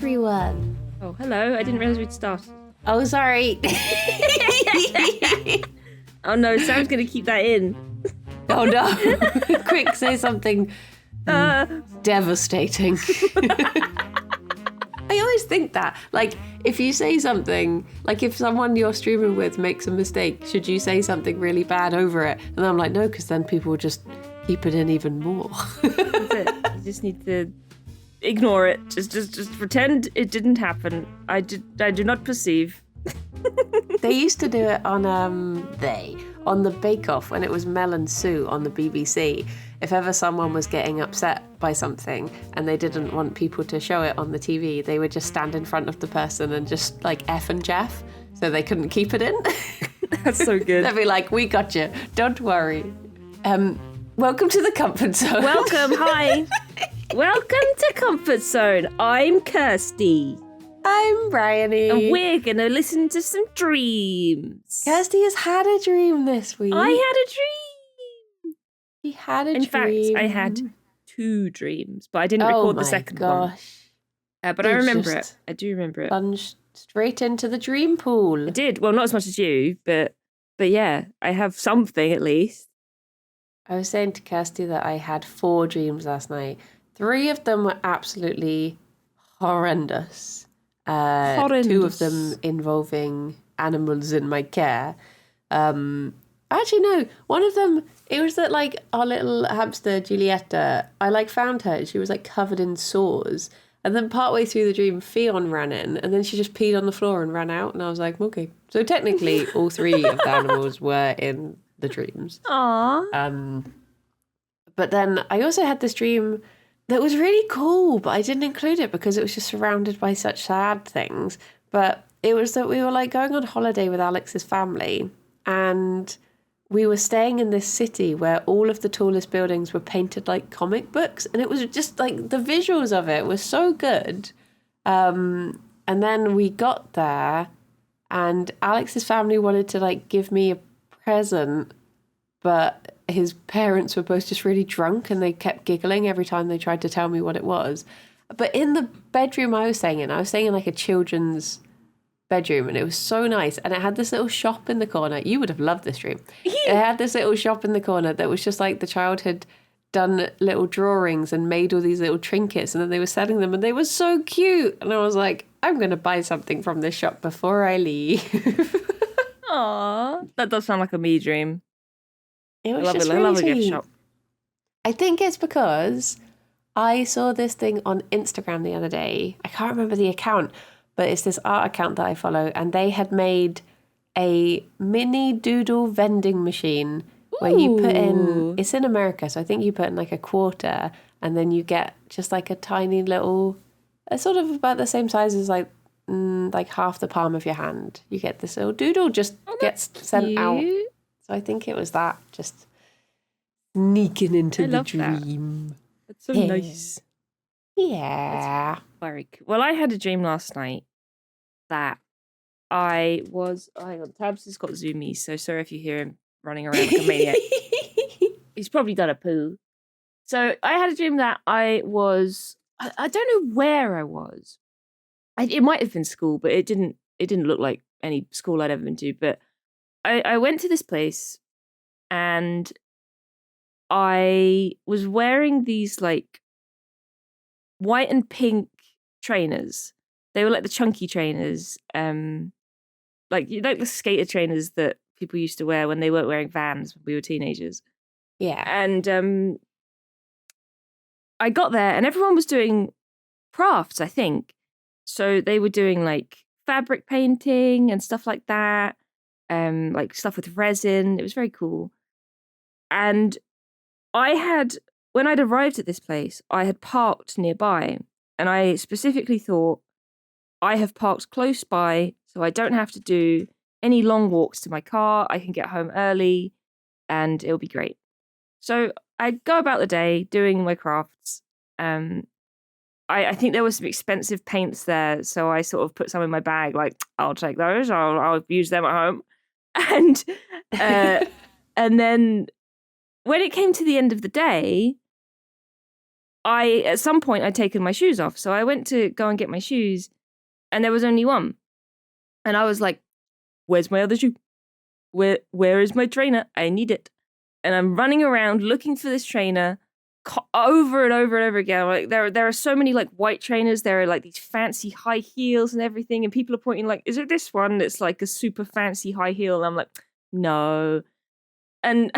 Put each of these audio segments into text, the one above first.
everyone. Oh, hello. I didn't realise we'd started. Oh, sorry. Oh no, Sam's going to keep that in. Oh no. Quick, say something devastating. I always think that, like, if you say something, like if someone you're streaming with makes a mistake, should you say something really bad over it? And then I'm like, no, because then people will just keep it in even more. That's it. You just need to ignore it. Just pretend it didn't happen. I do not perceive. They used to do it on the Bake Off when it was Mel and Sue on the BBC. If ever someone was getting upset by something and they didn't want people to show it on the TV, they would just stand in front of the person and just like F and Jeff, so they couldn't keep it in. That's so good. They'd be like, "We got you. Don't worry." Welcome to the Comfort Zone. Welcome. Hi. Welcome to Comfort Zone. I'm Kirsty. I'm Bryony. And we're going to listen to some dreams. Kirsty has had a dream this week. I had a dream. She had a dream. In fact, I had 2 dreams, but I didn't record the second one. But I remember it. I do remember it. Plunged straight into the dream pool. I did. Well, not as much as you, but yeah, I have something at least. I was saying to Kirsty that I had 4 dreams last night. 3 of them were absolutely horrendous. Horrendous. 2 of them involving animals in my care. Actually, no. One of them, it was that like our little hamster Giulietta. I found her. She was like covered in sores. And then partway through the dream, Fion ran in, and then she just peed on the floor and ran out. And I was like, okay. So technically, all 3 of the animals were in the dreams. Aww. But then I also had this dream that was really cool, but I didn't include it because it was just surrounded by such sad things. But it was that we were like going on holiday with Alex's family, and we were staying in this city where all of the tallest buildings were painted like comic books, and it was just like the visuals of it were so good. And then we got there, and Alex's family wanted to like give me a present, but his parents were both just really drunk and they kept giggling every time they tried to tell me what it was. But in the bedroom I was staying in like a children's bedroom, and it was so nice. And it had this little shop in the corner. You would have loved this dream. It had this little shop in the corner that was just like the child had done little drawings and made all these little trinkets, and then they were selling them, and they were so cute. And I was like, I'm going to buy something from this shop before I leave. Aww. That does sound like a me dream. It was I just love really a gift sweet. shop. I think it's because I saw this thing on Instagram the other day. I can't remember the account, but it's this art account that I follow, and they had made a mini doodle vending machine where you put in, it's in America, so I think you put in like a quarter, and then you get just like a tiny little, sort of about the same size as like half the palm of your hand. You get this little doodle just gets sent out. So I think it was that, just sneaking into the dream. That's so nice. Yeah. That's very cool. Well, I had a dream last night that I was... Oh, hang on. Tabs has got zoomies, so sorry if you hear him running around like a maniac. He's probably done a poo. So I had a dream that I was... I don't know where I was. It might have been school, but it didn't look like any school I'd ever been to, but I went to this place and I was wearing these like white and pink trainers. They were like the chunky trainers, like the skater trainers that people used to wear when they weren't wearing Vans when we were teenagers. Yeah. And I got there and everyone was doing crafts, I think. So they were doing like fabric painting and stuff like that. Like stuff with resin. It was very cool. And when I'd arrived at this place, I had parked nearby, and I specifically thought, I have parked close by, so I don't have to do any long walks to my car. I can get home early, and it'll be great. So I go about the day doing my crafts. I think there was some expensive paints there, so I sort of put some in my bag, like, I'll take those, I'll use them at home. And and then when it came to the end of the day, at some point I'd taken my shoes off. So I went to go and get my shoes and there was only one. And I was like, where's my other shoe? Where is my trainer? I need it. And I'm running around looking for this trainer over and over and over again. Like there are so many like white trainers. There are like these fancy high heels and everything. And people are pointing like, is it this one that's like a super fancy high heel? And I'm like, no. And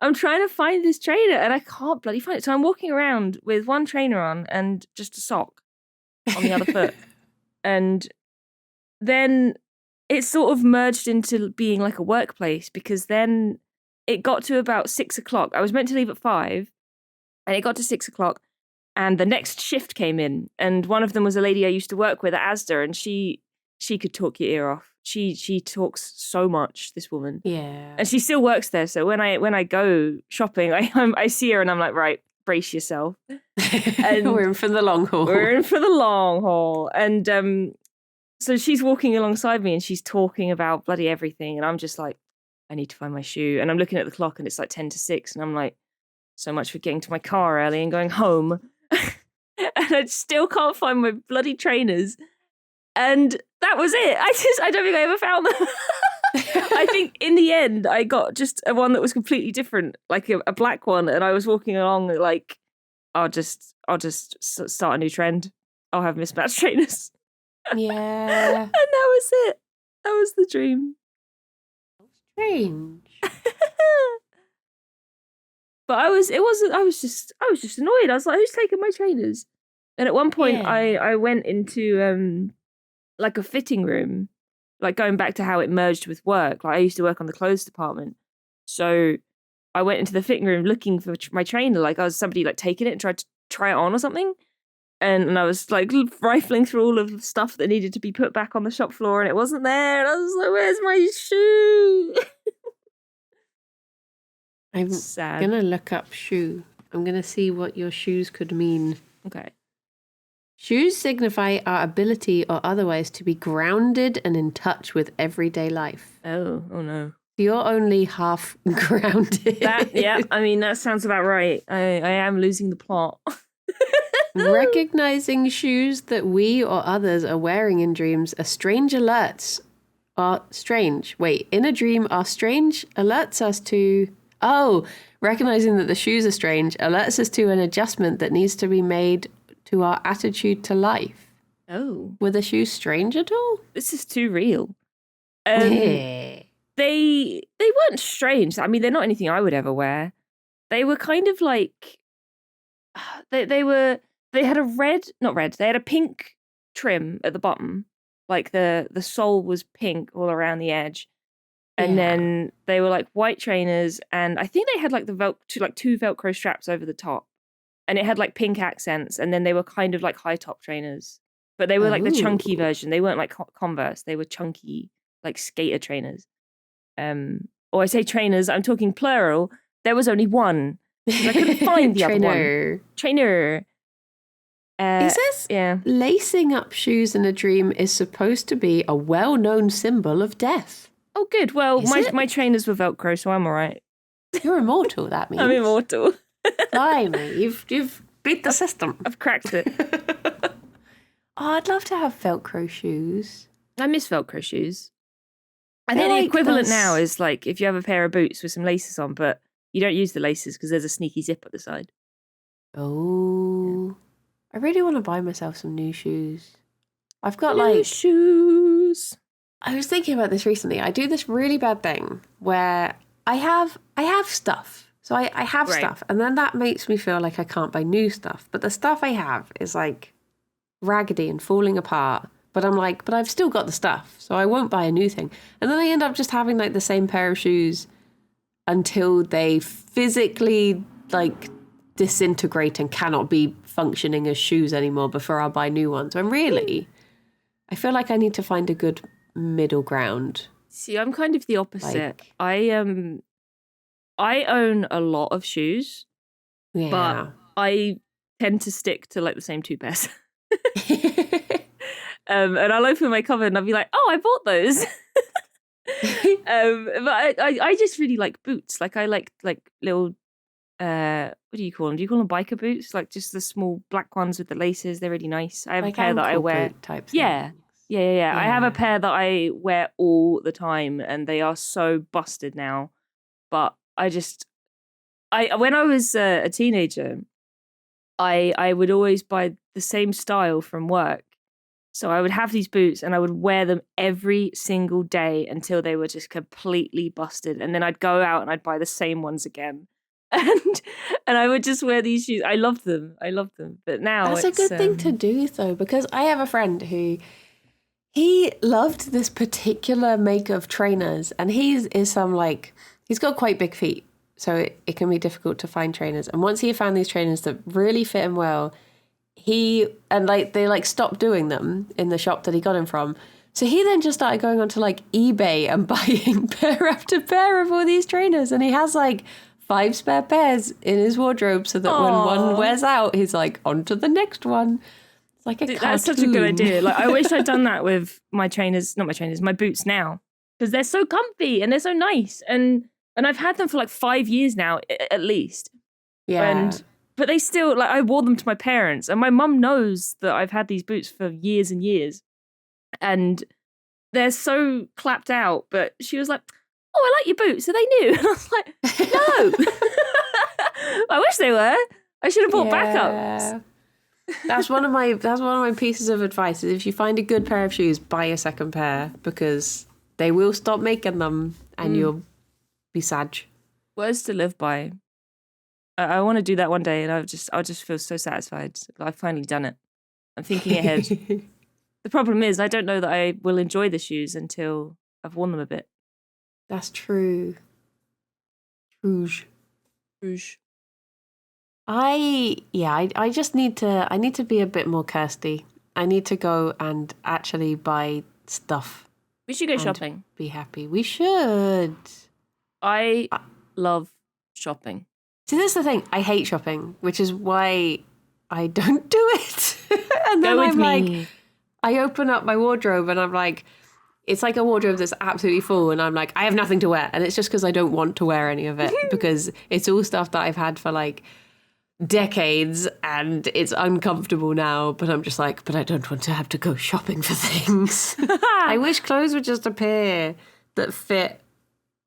I'm trying to find this trainer and I can't bloody find it. So I'm walking around with one trainer on and just a sock on the other foot. And then it sort of merged into being like a workplace because then it got to about 6 o'clock. I was meant to leave at 5 and it got to 6 o'clock and the next shift came in and one of them was a lady I used to work with at Asda and she could talk your ear off. She talks so much, this woman. Yeah. And she still works there. So when I go shopping, I see her and I'm like, right, brace yourself. And we're in for the long haul. We're in for the long haul. And so she's walking alongside me and she's talking about bloody everything. And I'm just like, I need to find my shoe. And I'm looking at the clock and it's like 10 to 6. And I'm like, so much for getting to my car early and going home. And I still can't find my bloody trainers. And that was it. I don't think I ever found them. I think in the end, I got just a one that was completely different, like a black one. And I was walking along like, I'll just start a new trend. I'll have mismatched trainers. Yeah. And that was it. That was the dream. Strange. But I was just annoyed. I was like, who's taking my trainers? And at one point Yeah. I went into like a fitting room, like going back to how it merged with work. Like I used to work on the clothes department. So I went into the fitting room looking for my trainer, like I was somebody like taking it and tried to try it on or something. And I was like rifling through all of the stuff that needed to be put back on the shop floor and it wasn't there. And I was like, where's my shoe? I'm sad. gonna look up shoe. I'm gonna see what your shoes could mean. Okay. Shoes signify our ability or otherwise to be grounded and in touch with everyday life. Oh no. You're only half grounded. I mean, that sounds about right. I am losing the plot. Recognizing shoes that we or others are wearing in dreams are strange alerts. In a dream, our strange alerts us to... Oh, recognizing that the shoes are strange alerts us to an adjustment that needs to be made to our attitude to life. Oh. Were the shoes strange at all? This is too real. Yeah. They weren't strange. I mean, they're not anything I would ever wear. They were kind of like... They had they had a pink trim at the bottom. Like the sole was pink all around the edge. And then they were like white trainers, and I think they had like two Velcro straps over the top, and it had like pink accents. And then they were kind of like high top trainers, but they were like the chunky version. They weren't like Converse; they were chunky like skater trainers. Or I say trainers, I'm talking plural. There was only one. I couldn't find the other one. Trainer. It says lacing up shoes in a dream is supposed to be a well-known symbol of death. Oh, good. Well, my trainers were Velcro, so I'm all right. You're immortal, that means. I'm immortal. Blimey, you've beat the system. I've cracked it. Oh, I'd love to have Velcro shoes. I miss Velcro shoes. I think the equivalent now is like if you have a pair of boots with some laces on, but you don't use the laces because there's a sneaky zip at the side. Oh, I really want to buy myself some new shoes. I've got new shoes. I was thinking about this recently. I do this really bad thing where I have stuff. So I have stuff, and then that makes me feel like I can't buy new stuff. But the stuff I have is like raggedy and falling apart. But I'm like, but I've still got the stuff, so I won't buy a new thing. And then I end up just having like the same pair of shoes until they physically like disintegrate and cannot be functioning as shoes anymore before I buy new ones. And really, I feel like I need to find a good middle ground. See, I'm kind of the opposite. I own a lot of shoes, but I tend to stick to like the same two pairs. And I'll open my cupboard and I'll be like, oh, I bought those. But I just really like boots. Like I like little what do you call them? Do you call them biker boots? Like just the small black ones with the laces. They're really nice. I have like a pair that I ankle wear. boot type Yeah. things. Yeah. I have a pair that I wear all the time, and they are so busted now. But when I was a teenager, I would always buy the same style from work. So I would have these boots and I would wear them every single day until they were just completely busted. And then I'd go out and I'd buy the same ones again. And I would just wear these shoes. I loved them. But now that's a good thing to do though, because I have a friend who he loved this particular make of trainers, and he's got quite big feet. So it can be difficult to find trainers. And once he found these trainers that really fit him well, they stopped doing them in the shop that he got them from. So he then just started going onto like eBay and buying pair after pair of all these trainers. And he has like 5 spare pairs in his wardrobe so that when one wears out, he's like, on to the next one. It's like a cartoon. That's such a good idea. Like I wish I'd done that with my boots now. Because they're so comfy and they're so nice. And I've had them for like 5 years now, at least. Yeah. But they still, like, I wore them to my parents. And my mum knows that I've had these boots for years and years. And they're so clapped out. But she was like, oh, I like your boots. Are they new? And I was like, no. I wish they were. I should have bought backups. That's one of my pieces of advice. Is if you find a good pair of shoes, buy a second pair, because they will stop making them and you'll be sad. Words to live by. I want to do that one day, and I'll just feel so satisfied. I've finally done it. I'm thinking ahead. The problem is, I don't know that I will enjoy the shoes until I've worn them a bit. That's true. Rouge. I just need to be a bit more Kirsty. I need to go and actually buy stuff. We should go shopping. Be happy. We should. I love shopping. See, this is the thing. I hate shopping, which is why I don't do it. And then I'm like, I open up my wardrobe and I'm like, it's like a wardrobe that's absolutely full. And I'm like, I have nothing to wear. And it's just because I don't want to wear any of it because it's all stuff that I've had for like decades and it's uncomfortable now. But I'm just like, but I don't want to have to go shopping for things. I wish clothes would just appear that fit.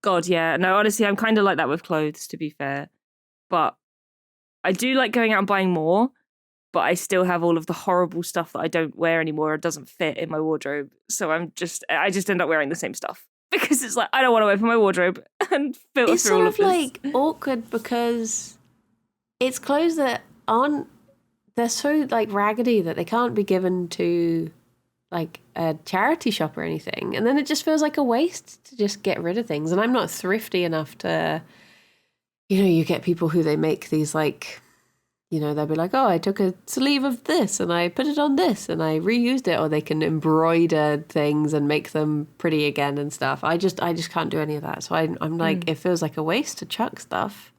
God, yeah. No, honestly, I'm kind of like that with clothes, to be fair. But I do like going out and buying more, but I still have all of the horrible stuff that I don't wear anymore. It doesn't fit in my wardrobe. So I just end up wearing the same stuff because it's like, I don't want to open my wardrobe and filter through all of this. It's sort of like awkward because it's clothes that they're so like raggedy that they can't be given to like a charity shop or anything. And then it just feels like a waste to just get rid of things. And I'm not thrifty enough to, you get people who they make these like, they'll be like, oh, I took a sleeve of this and I put it on this and I reused it, or they can embroider things and make them pretty again and stuff. I just can't do any of that. So I'm like, it feels like a waste to chuck stuff.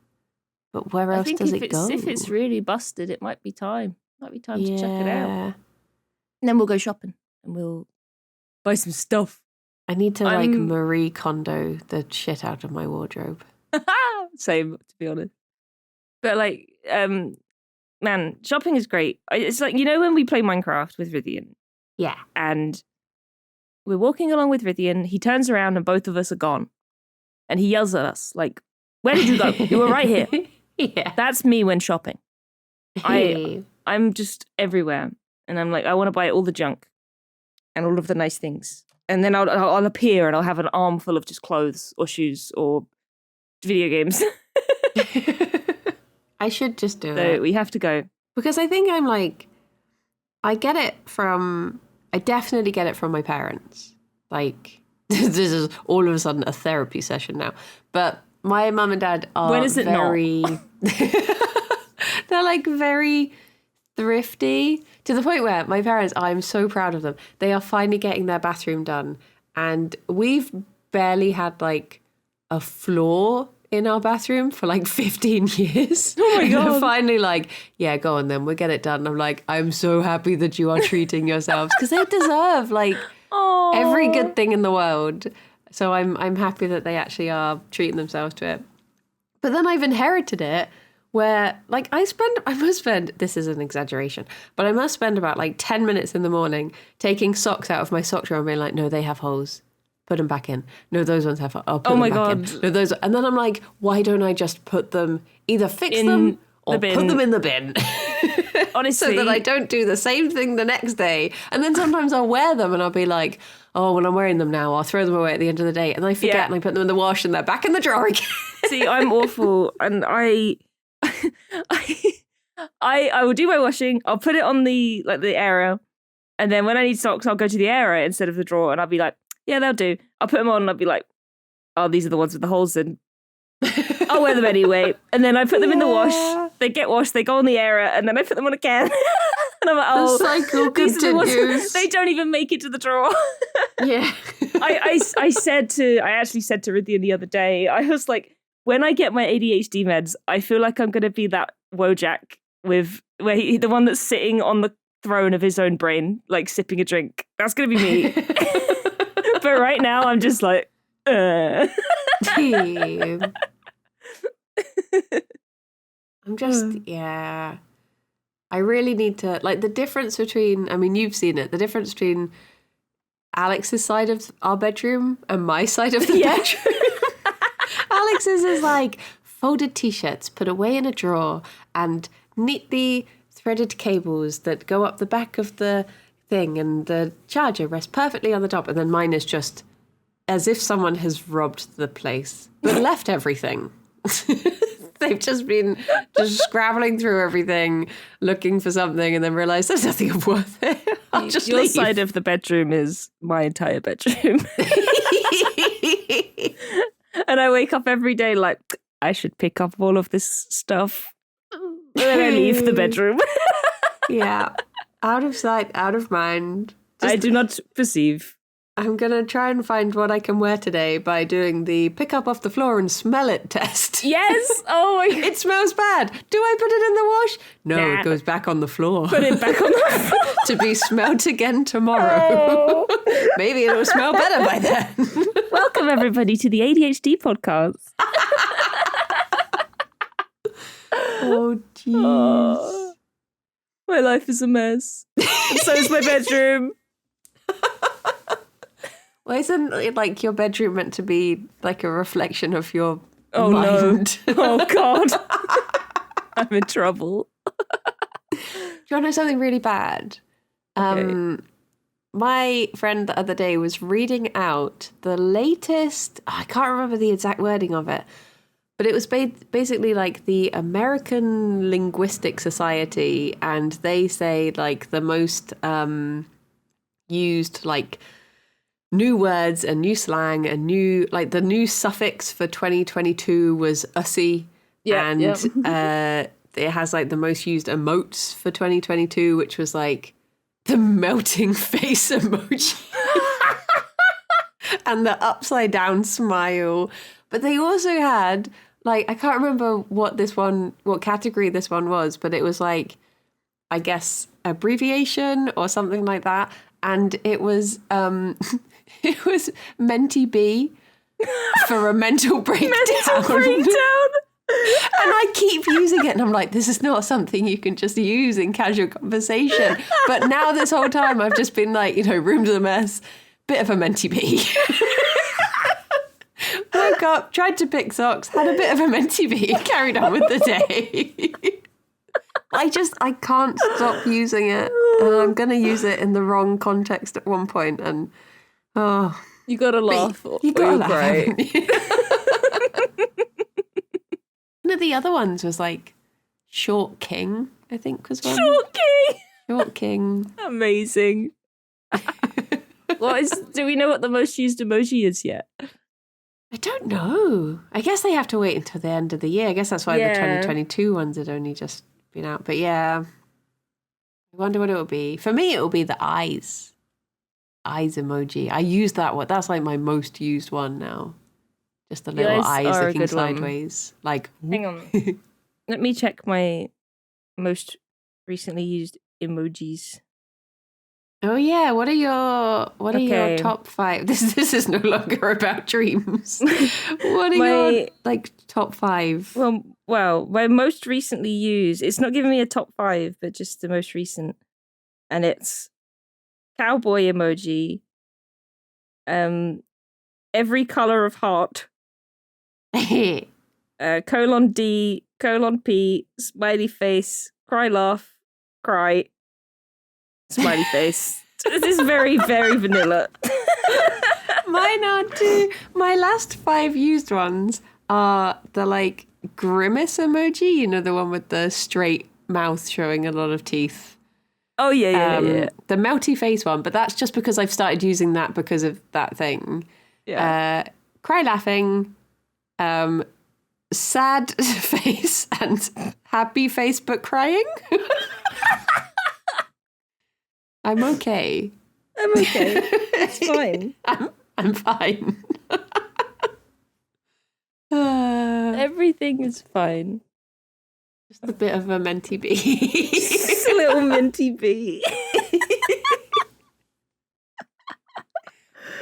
But where else does it go? If it's really busted, it might be time. To chuck it out. And then we'll go shopping and we'll buy some stuff. I need to like Marie Kondo the shit out of my wardrobe. Same, to be honest. But like, man, shopping is great. It's like, when we play Minecraft with Rythian. Yeah. And we're walking along with Rythian. He turns around and both of us are gone. And he yells at us like, where did you go? You were right here. Yeah. That's me when shopping. I'm just everywhere. And I'm like, I want to buy all the junk and all of the nice things. And then I'll appear and I'll have an arm full of just clothes or shoes or video games. I should just do it. So we have to go. Because I think I'm like, I definitely get it from my parents. Like, this is all of a sudden a therapy session now. But my mum and dad are when is it very... not? They're like very thrifty to the point where my parents, I'm so proud of them. They are finally getting their bathroom done. And we've barely had like a floor in our bathroom for like 15 years. Oh my God. And finally like, yeah, go on then, we'll get it done. And I'm like, I'm so happy that you are treating yourselves because they deserve like every good thing in the world. So I'm happy that they actually are treating themselves to it. But then I've inherited it where like I must spend, this is an exaggeration, but I must spend about like 10 minutes in the morning taking socks out of my sock drawer and being like, no, they have holes. Put them back in. No, those ones have holes. I'll put them back in. No, those. And then I'm like, why don't I just put them, either fix them or put them in the bin? Honestly. So that I don't do the same thing the next day. And then sometimes I'll wear them and I'll be like, oh, well, I'm wearing them now. I'll throw them away at the end of the day. And I forget and I put them in the wash and they're back in the drawer again. See, I'm awful. And I will do my washing. I'll put it on the area. And then when I need socks, I'll go to the area instead of the drawer. And I'll be like, yeah, they'll do. I'll put them on and I'll be like, oh, these are the ones with the holes in. I'll wear them anyway. And then I put them in the wash. They get washed. They go on the area. And then I put them on again. And I'm like, oh, the cycle continues. They don't even make it to the drawer. Yeah. I actually said to Rithian the other day, I was like, when I get my ADHD meds, I feel like I'm going to be that Wojak the one that's sitting on the throne of his own brain, like sipping a drink. That's going to be me. But right now, I'm just like, I'm just, yeah. I really need to, like, the difference between, I mean, you've seen it, the difference between Alex's side of our bedroom and my side of the bedroom. Alex's is like folded t-shirts put away in a drawer and neatly threaded cables that go up the back of the thing, and the charger rests perfectly on the top. And then mine is just as if someone has robbed the place but left everything. They've just been scrabbling through everything, looking for something, and then realised there's nothing of worth it. I'll just Your leave. side of the bedroom is my entire bedroom. And I wake up every day like, I should pick up all of this stuff. And then I leave the bedroom. Yeah. Out of sight, out of mind. I do not perceive. I'm going to try and find what I can wear today by doing the pick up off the floor and smell it test. Yes. Oh my God. It smells bad. Do I put it in the wash? No, Nah. It goes back on the floor. Put it back on the floor. To be smelt again tomorrow. Oh. Maybe it'll smell better by then. Welcome everybody to the ADHD podcast. Oh, jeez. Oh, my life is a mess. And so is my bedroom. Well, isn't like your bedroom meant to be like a reflection of your Oh mind? no. Oh God. I'm in trouble. Do you want to know something really bad? Okay. My friend the other day was reading out the latest, I can't remember the exact wording of it, but it was basically like the American Linguistic Society, and they say like the most used like new words and new slang and new, like the new suffix for 2022 was ussy. And it has like the most used emotes for 2022, which was like the melting face emoji and the upside down smile. But they also had like, I can't remember what category this one was, but it was like, I guess, abbreviation or something like that. And it was it was Menti B for a mental breakdown. Mental breakdown. And I keep using it, and I'm like, this is not something you can just use in casual conversation. But now this whole time I've just been like, room's a mess, bit of a Menti B. Woke up, tried to pick socks, had a bit of a Menti B, carried on with the day. I can't stop using it, and I'm going to use it in the wrong context at one point, and you gotta laugh. You gotta laugh, cry. haven't you? One of the other ones was like Short King, I think was one. Short King. Short King. Amazing. Do we know what the most used emoji is yet? I don't know. I guess they have to wait until the end of the year. I guess that's why the 2022 ones had only just been out. But yeah, I wonder what it will be. For me, it will be the eyes. Eyes emoji. I use that one. That's like my most used one now. Just the little eyes looking sideways. Like, hang on. Let me check my most recently used emojis. Oh yeah, what are your Okay. top five? This is no longer about dreams. What are your My like top five? my most recently used, it's not giving me a top five, but just the most recent. And it's cowboy emoji, um, every color of heart, colon D, colon P, smiley face, cry laugh, cry, smiley face. This is very, very vanilla. Mine are too. My last five used ones are the like grimace emoji, the one with the straight mouth showing a lot of teeth. Oh yeah. The melty face one, but that's just because I've started using that because of that thing. Yeah. Cry laughing, sad face, and happy face but crying. I'm okay. I'm okay. It's fine. I'm fine. Everything is fine. Just a bit of a minty bee. Just a little minty bee.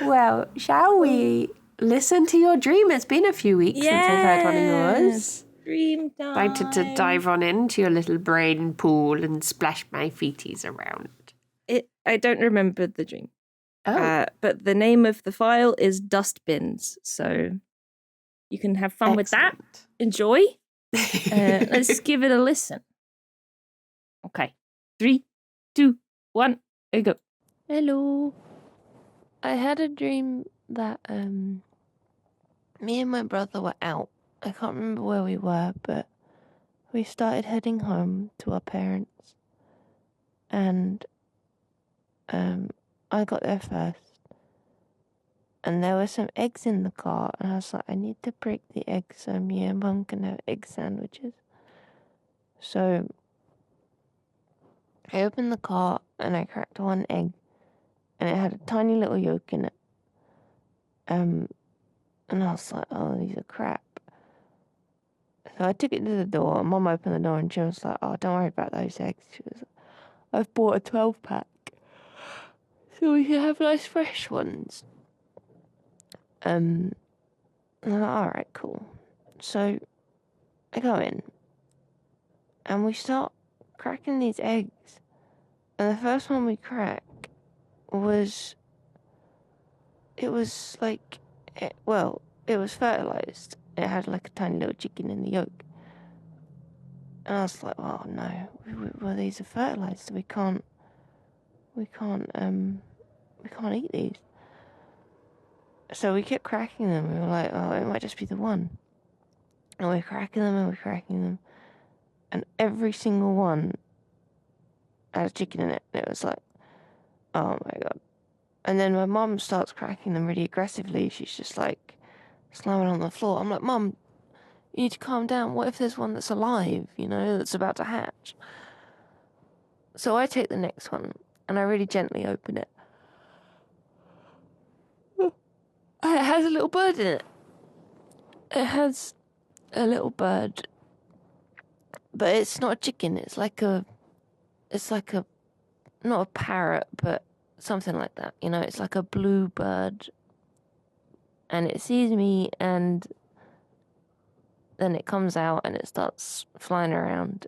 Well, shall we listen to your dream? It's been a few weeks since I've heard one of yours. Dream time. Excited to dive on into your little brain pool and splash my feeties around. I don't remember the dream. Oh, But the name of the file is Dustbins, so you can have fun with that. Enjoy. Let's give it a listen. Okay. 3, 2, 1, go. Hello. I had a dream that me and my brother were out. I can't remember where we were, but we started heading home to our parents, and I got there first, and there were some eggs in the car, and I was like, I need to break the eggs so me and Mum can have egg sandwiches. So I opened the car and I cracked one egg, and it had a tiny little yolk in it. And I was like, oh, these are crap. So I took it to the door, and Mum opened the door, and she was like, oh, don't worry about those eggs. She was like, I've bought a 12-pack, so we can have nice fresh ones. And I'm like, all right, cool. So I go in, and we start cracking these eggs. And the first one we crack was, it was like, it was fertilized. It had like a tiny little chicken in the yolk. And I was like, oh no, well, these are fertilized. We can't eat these. So we kept cracking them. We were like, oh, it might just be the one. And we're cracking them and we're cracking them. And every single one had a chicken in it. And it was like, oh my God. And then my mum starts cracking them really aggressively. She's just like slamming on the floor. I'm like, Mum, you need to calm down. What if there's one that's alive, that's about to hatch? So I take the next one and I really gently open it. It has a little bird in it. It has a little bird, but it's not a chicken. It's like not a parrot, but something like that. It's like a blue bird, and it sees me, and then it comes out and it starts flying around,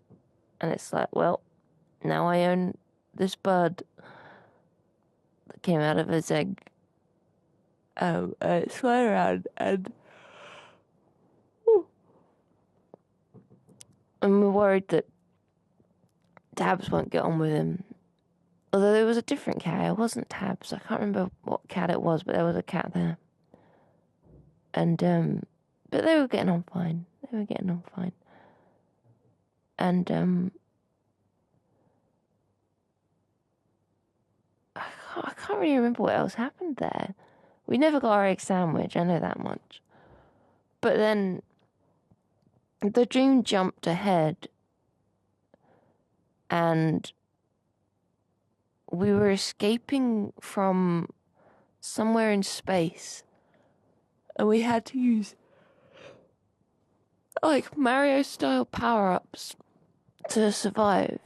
and it's like, well, now I own this bird that came out of its egg. It's flying around, and we're worried that Tabs won't get on with him. Although there was a different cat. It wasn't Tabs. I can't remember what cat it was, but there was a cat there. And, but they were getting on fine. And, I can't really remember what else happened there. We never got our egg sandwich, I know that much. But then the dream jumped ahead, and we were escaping from somewhere in space, and we had to use like Mario style power-ups to survive.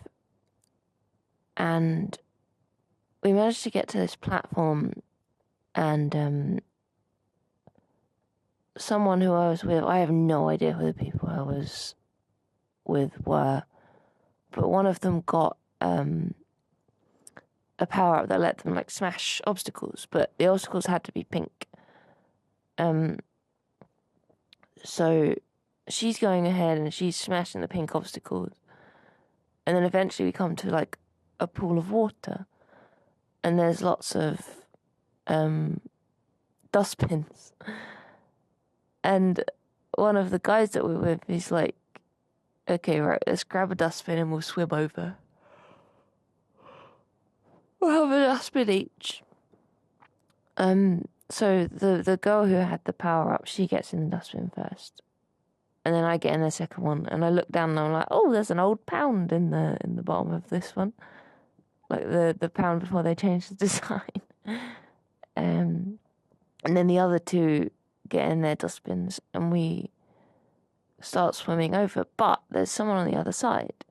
And we managed to get to this platform, and someone who I was with, I have no idea who the people I was with were, but one of them got a power up that let them like smash obstacles, but the obstacles had to be pink. So she's going ahead and she's smashing the pink obstacles, and then eventually we come to like a pool of water, and there's lots of dustbins, and one of the guys that we're with, he's like, okay, right, let's grab a dustbin and we'll swim over. We'll have a dustbin each. So the girl who had the power up, she gets in the dustbin first, and then I get in the second one. And I look down and I'm like, oh, there's an old pound in the bottom of this one, like the pound before they changed the design. And then the other two get in their dustbins, and we start swimming over. But there's someone on the other side,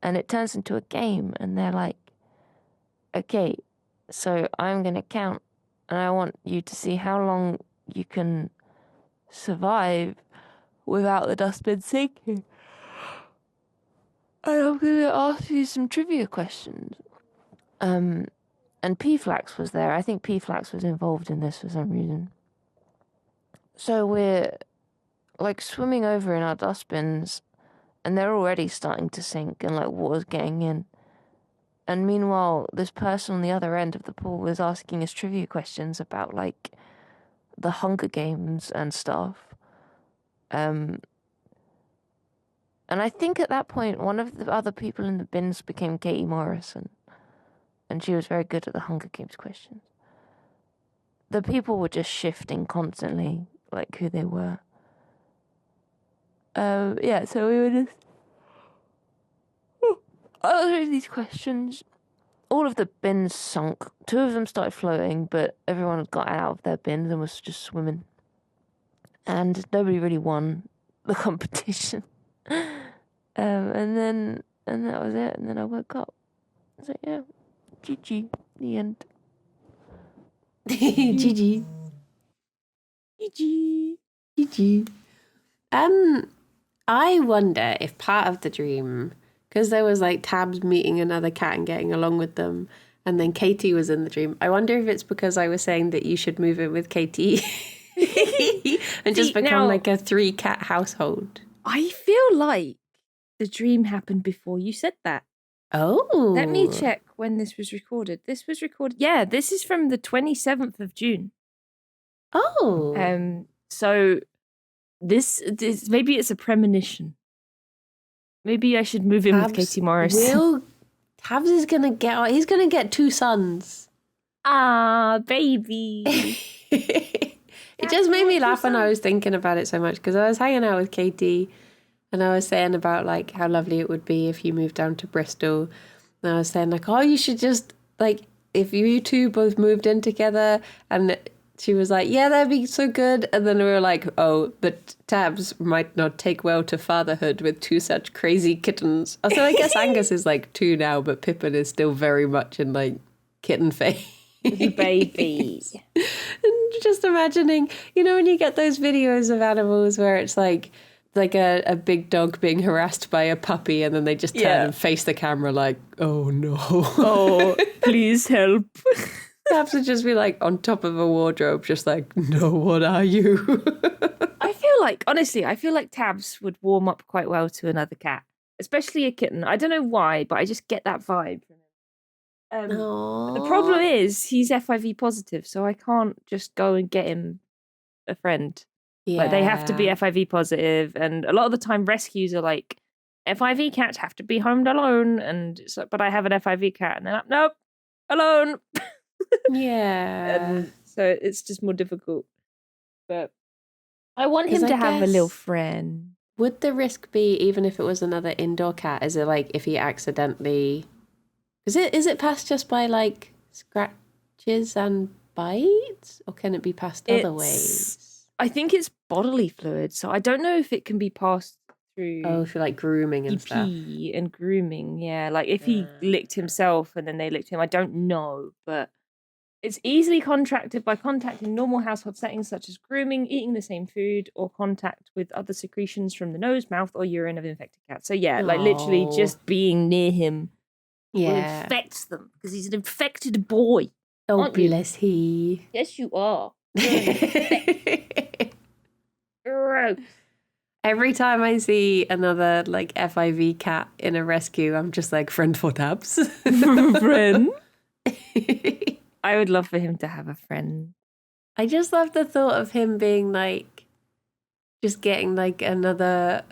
and it turns into a game. And they're like, okay, so I'm gonna count. And I want you to see how long you can survive without the dustbin sinking. And I'm going to ask you some trivia questions. And P-Flax was there. I think P-Flax was involved in this for some reason. So we're like swimming over in our dustbins, and they're already starting to sink, and like water's getting in. And meanwhile, this person on the other end of the pool was asking us trivia questions about, like, the Hunger Games and stuff. And I think at that point, one of the other people in the bins became Katie Morrison. And she was very good at the Hunger Games questions. The people were just shifting constantly, like, who they were. Yeah, so we were just answering these questions. All of the bins sunk. 2 of them started floating, but everyone got out of their bins and was just swimming. And nobody really won the competition. And that was it. And then I woke up. So yeah, GG. The end. GG. GG. GG. I wonder if part of the dream, because there was like Tabs meeting another cat and getting along with them, and then Katie was in the dream. I wonder if it's because I was saying that you should move in with Katie and just become like a 3-cat household. I feel like the dream happened before you said that. Oh. Let me check when this was recorded. This was recorded. Yeah, this is from the 27th of June. Oh. So this maybe it's a premonition. Maybe I should move in with Katie Morris. Tabs is gonna get. He's gonna get 2 sons. Ah, baby. It just made me laugh when I was thinking about it so much, because I was hanging out with Katie and I was saying about like how lovely it would be if you moved down to Bristol. And I was saying like, oh, you should just like, if you two both moved in together. And she was like, yeah, that'd be so good. And then we were like, oh, but Tabs might not take well to fatherhood with 2 such crazy kittens. So I guess Angus is like 2 now, but Pippin is still very much in like kitten phase. The baby. And just imagining, you know, when you get those videos of animals where it's like a big dog being harassed by a puppy, and then they just turn and face the camera like, oh no. Oh, please help. Tabs would just be like on top of a wardrobe, just like, no, what are you? I feel like Tabs would warm up quite well to another cat, especially a kitten. I don't know why, but I just get that vibe from him. The problem is he's FIV positive, so I can't just go and get him a friend. Yeah. Like, they have to be FIV positive, and a lot of the time rescues are like, FIV cats have to be home alone, and so, but I have an FIV cat, and they're like, nope, alone. Yeah. And so it's just more difficult. But I want him to have a little friend. Would the risk be, even if it was another indoor cat, is it like if he accidentally... Is it passed just by like scratches and bites? Or can it be passed other ways? I think it's bodily fluid, so I don't know if it can be passed through Oh, for like grooming and stuff. EP and grooming. Yeah, like if he licked himself and then they licked him, I don't know, but it's easily contracted by contacting normal household settings such as grooming, eating the same food, or contact with other secretions from the nose, mouth, or urine of infected cats. So yeah, like literally Oh. just being near him will Yeah. infect them because he's an infected boy. Oh, aren't you? bless he. Yes, you are. You're an infected. Gross. Every time I see another like FIV cat in a rescue, I'm just like, friend for tabs. Friend. I would love for him to have a friend. I just love the thought of him being like, just getting like another,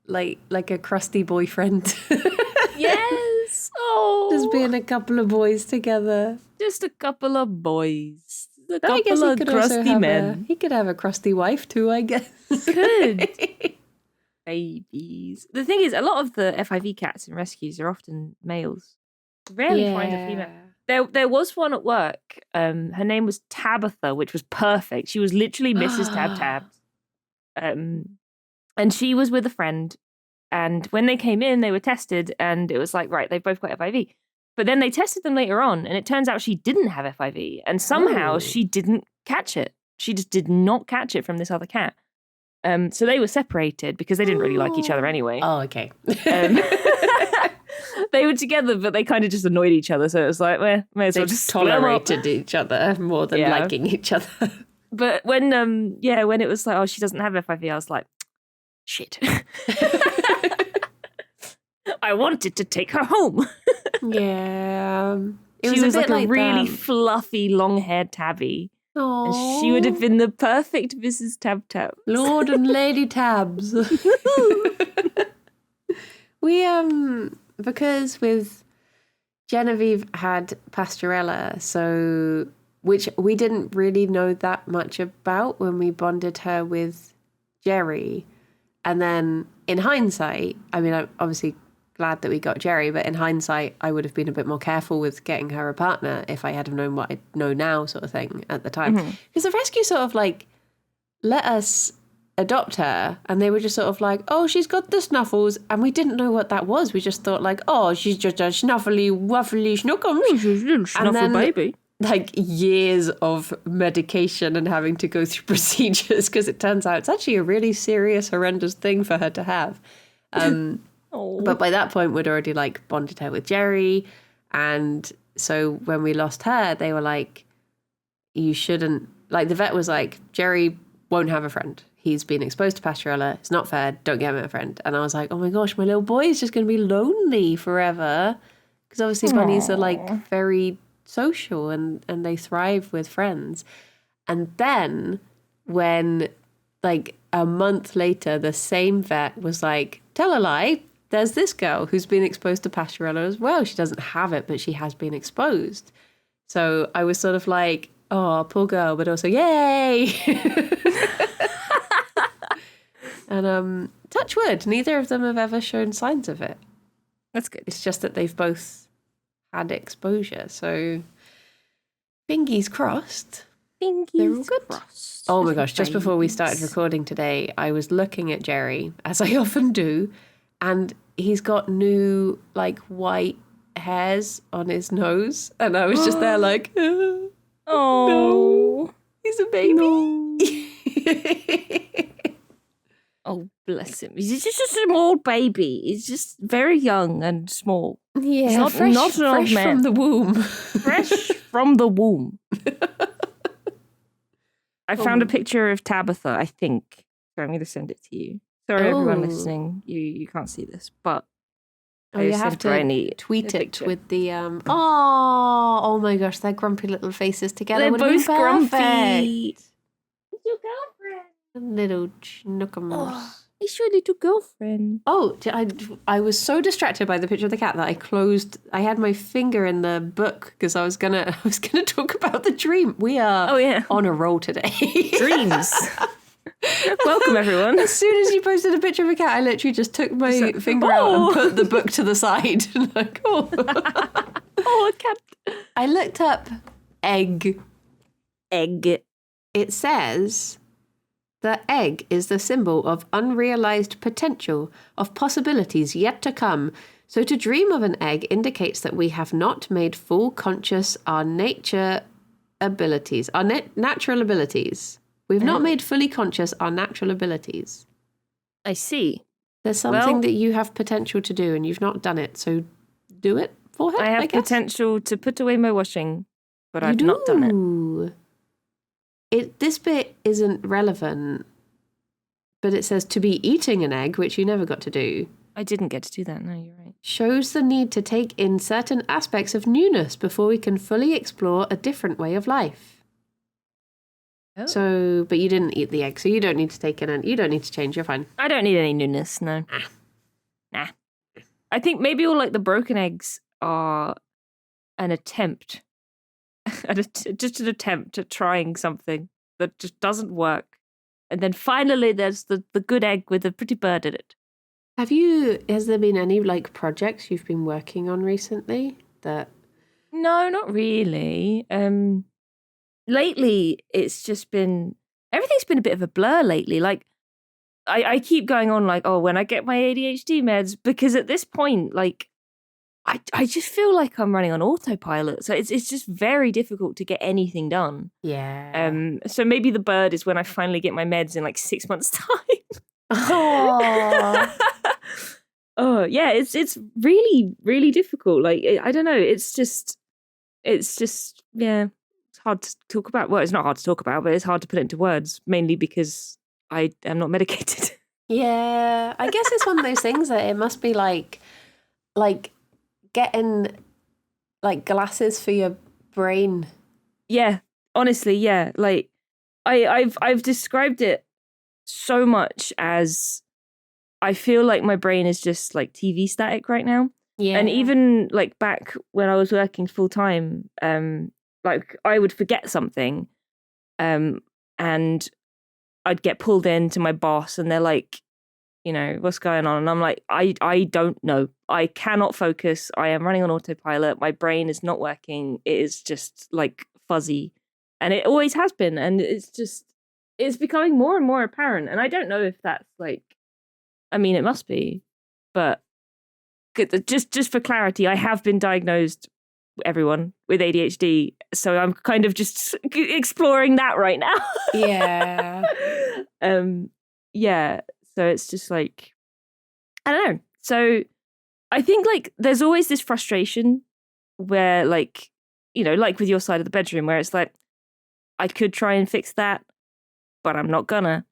like a crusty boyfriend. Yes. Oh. Just being a couple of boys together. Just a couple of boys. A I guess couple he of could also crusty have men. he could have a crusty wife too, I guess. Could. Babies. The thing is, a lot of the FIV cats in rescues are often males. Rarely find a female. There was one at work. Her name was Tabitha, which was perfect. She was literally Mrs. Tab Tabs. And she was with a friend. And when they came in, they were tested, and it was like, right, they've both got FIV. But then they tested them later on, and it turns out she didn't have FIV. And somehow she didn't catch it. She just did not catch it from this other cat. So they were separated because they didn't really like each other anyway. Oh, okay. They were together, but they kind of just annoyed each other. So it was like, well, may as well They just split 'em up. tolerated each other more than liking each other. But when when it was like, oh, she doesn't have FIV, I was like, shit. I wanted to take her home. Yeah. She was like a really that. fluffy, long-haired tabby. Aww. And she would have been the perfect Mrs. Tab Tab. Lord and Lady Tabs. We because with Genevieve had Pastorella, so which we didn't really know that much about when we bonded her with Jerry. And then in hindsight, I mean, I'm obviously glad that we got Jerry, but in hindsight, I would have been a bit more careful with getting her a partner if I had have known what I know now, sort of thing, at the time. Because the rescue sort of like let us adopt her, and they were just sort of like, oh, she's got the snuffles, and we didn't know what that was. We just thought like, oh, she's just a snuffly, wuffly schnookums. She's a little snuffle baby. Like years of medication and having to go through procedures because it turns out it's actually a really serious, horrendous thing for her to have. But by that point, we'd already like bonded her with Jerry. And so when we lost her, they were like, you shouldn't, like the vet was like, Jerry won't have a friend. He's been exposed to Pastorella. It's not fair. Don't get him a friend. And I was like, oh my gosh, my little boy is just going to be lonely forever. Because obviously bunnies are like very social and they thrive with friends. And then when like a month later, the same vet was like, tell a lie. There's this girl who's been exposed to Pastorella as well. She doesn't have it, but she has been exposed. So I was sort of like, oh, poor girl, but also, yay! And touch wood, neither of them have ever shown signs of it. That's good. It's just that they've both had exposure. So fingers crossed. They're all good. Crossed. Oh my gosh, just before we started recording today, I was looking at Jerry, as I often do, and he's got new, like, white hairs on his nose. And I was just there like, oh, no, he's a baby. Oh, bless him. He's just a small baby. He's just very young and small. Yeah, he's not fresh, an old fresh man. from the womb. Fresh from the womb. I found a picture of Tabitha, I think. So I'm going to send it to you. Sorry, everyone listening. You can't see this, but you have to tweet it with the oh my gosh, their grumpy little faces together. They're both grumpy. It's your girlfriend. Little schnookums. Oh, it's your little girlfriend. Oh, I was so distracted by the picture of the cat that I had my finger in the book because I was gonna talk about the dream. We are on a roll today. Dreams. Welcome, everyone. As soon as you posted a picture of a cat, I literally just took my finger out and put the book to the side. Like, oh. Oh, a cat. I looked up egg. Egg. It says The egg is the symbol of unrealized potential, of possibilities yet to come. So to dream of an egg indicates that we have not made full conscious our natural abilities. We've not made fully conscious our natural abilities. I see. There's something that you have potential to do and you've not done it, so do it for her, I have guess. potential to put away my washing, but I've not done it. This bit isn't relevant, but it says to be eating an egg, which you never got to do. I didn't get to do that, no, you're right. Shows the need to take in certain aspects of newness before we can fully explore a different way of life. Oh. So, but you didn't eat the egg, so you don't need to take it in. You don't need to change, you're fine. I don't need any newness, no. Nah. I think maybe all like the broken eggs are an attempt. Just an attempt at trying something that just doesn't work. And then finally there's the good egg with a pretty bird in it. Has there been any like projects you've been working on recently that... No, not really. Lately it's just been, everything's been a bit of a blur lately. Like I keep going on like, oh, when I get my ADHD meds, because at this point, like, I just feel like I'm running on autopilot. So it's just very difficult to get anything done. Yeah. So maybe the bird is when I finally get my meds in like 6 months' time. Oh. Oh yeah, it's really, really difficult. Like I don't know. It's just yeah. It's hard to talk about. Well, it's not hard to talk about, but it's hard to put it into words. Mainly because I am not medicated. Yeah, I guess it's one of those things that it must be like getting like glasses for your brain. Yeah, honestly, yeah. Like I've described it so much as I feel like my brain is just like TV static right now. Yeah. And even like back when I was working full time, like I would forget something, and I'd get pulled in to my boss and they're like, you know, what's going on? And I'm like, I don't know. I cannot focus. I am running on autopilot. My brain is not working. It is just like fuzzy. And it always has been. And it's becoming more and more apparent. And I don't know if that's like, I mean, it must be. But just for clarity, I have been diagnosed, everyone, with ADHD. So I'm kind of just exploring that right now. Yeah. Yeah. So it's just like, I don't know. So I think like there's always this frustration where like, you know, like with your side of the bedroom where it's like, I could try and fix that, but I'm not gonna.